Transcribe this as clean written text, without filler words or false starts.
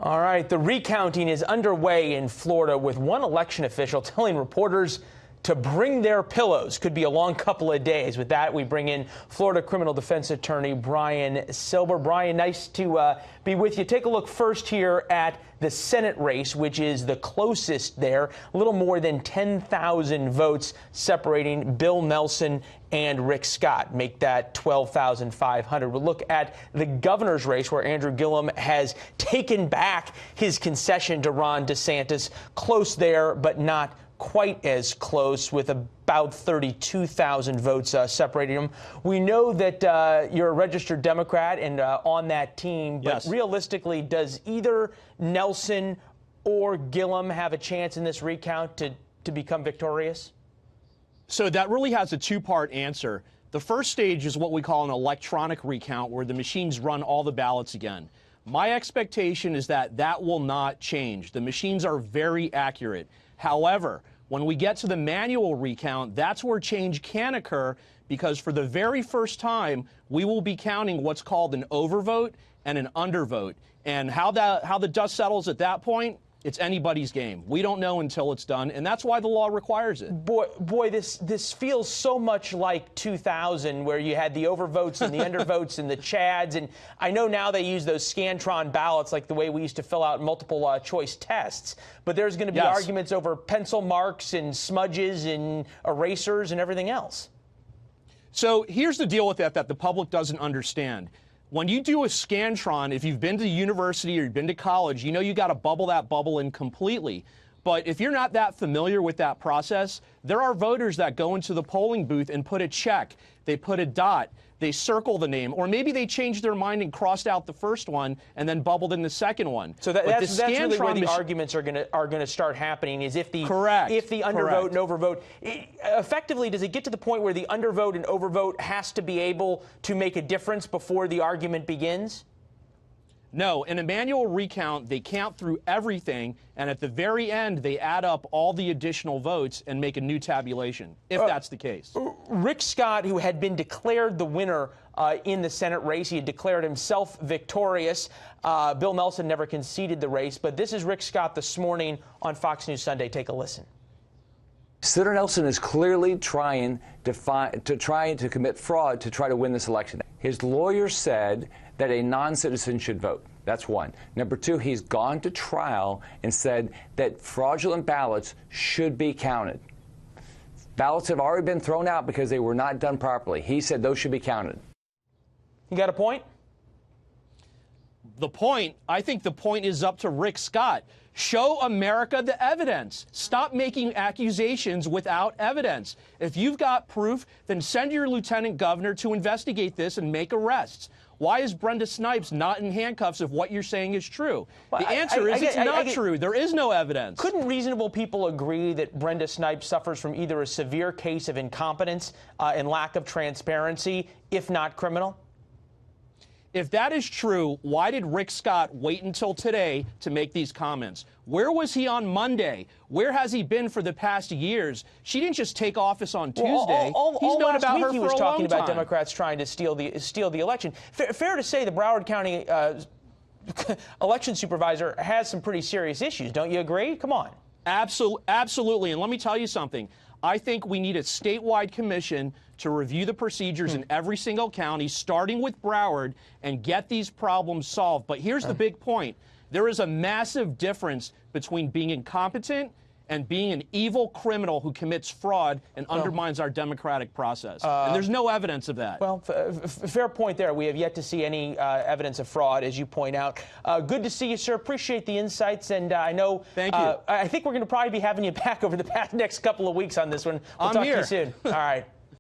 All right, the recounting is underway in Florida with one election official telling reporters to bring their pillows. Could be a long couple of days. With that, we bring in Florida criminal defense attorney Brian Silber. Brian, nice to be with you. Take a look first here at the Senate race, which is the closest there. A little more than 10,000 votes separating Bill Nelson and Rick Scott. Make that 12,500. We'll look at the governor's race, where Andrew Gillum has taken back his concession to Ron DeSantis. Close there, but not quite as close, with about 32,000 votes separating them. We know that you're a registered Democrat and on that team, but yes. Realistically, does either Nelson or Gillum have a chance in this recount to become victorious? So that really has a two-part answer. The first stage is what we call an electronic recount, where the machines run all the ballots again. My expectation is that that will not change. The machines are very accurate. However, when we get to the manual recount, that's where change can occur, because for the very first time, we will be counting what's called an overvote and an undervote. And how the dust settles at that point, it's anybody's game. We don't know until it's done, and that's why the law requires it. Boy, this feels so much like 2000, where you had the overvotes and the undervotes and the chads. And I know now they use those Scantron ballots like the way we used to fill out multiple choice tests. But there's going to be arguments over pencil marks and smudges and erasers and everything else. So here's the deal with that the public doesn't understand. When you do a Scantron, if you've been to university or you've been to college, you know you got to bubble that bubble in completely. But if you're not that familiar with that process, there are voters that go into the polling booth and put a check, they put a dot, they circle the name, or maybe they changed their mind and crossed out the first one and then bubbled in the second one. So that's really where the arguments are going to start happening, is if the undervote and overvote, effectively, does it get to the point where the undervote and overvote has to be able to make a difference before the argument begins? No, in a manual recount, they count through everything, and at the very end, they add up all the additional votes and make a new tabulation, if that's the case. Rick Scott, who had been declared the winner in the Senate race, he had declared himself victorious. Bill Nelson never conceded the race, but this is Rick Scott this morning on Fox News Sunday. Take a listen. Senator Nelson is clearly trying to commit fraud to try to win this election. His lawyer said that a non-citizen should vote. That's one. Number two, he's gone to trial and said that fraudulent ballots should be counted. Ballots have already been thrown out because they were not done properly. He said those should be counted. You got a point? I think the point is up to Rick Scott. Show America the evidence. Stop making accusations without evidence. If you've got proof, then send your lieutenant governor to investigate this and make arrests. Why is Brenda Snipes not in handcuffs if what you're saying is true? The answer is it's not true. There is no evidence. Couldn't reasonable people agree that Brenda Snipes suffers from either a severe case of incompetence and lack of transparency, if not criminal? If that is true, why did Rick Scott wait until today to make these comments? Where was he on Monday? Where has he been for the past years? She didn't just take office on Tuesday. He's known about her for a long time. He was talking about time. Democrats trying to steal the election. Fair to say the Broward County election supervisor has some pretty serious issues. Don't you agree? Come on. Absolutely. And let me tell you something. I think we need a statewide commission to review the procedures in every single county, starting with Broward, and get these problems solved. But here's the big point. There is a massive difference between being incompetent and being an evil criminal who commits fraud and undermines our democratic process. And there's no evidence of that. Well, fair point there. We have yet to see any evidence of fraud, as you point out. Good to see you, sir. Appreciate the insights. And I know Thank you. I think we're going to probably be having you back over the next couple of weeks on this one. We'll I'm talk here. to you soon. All right.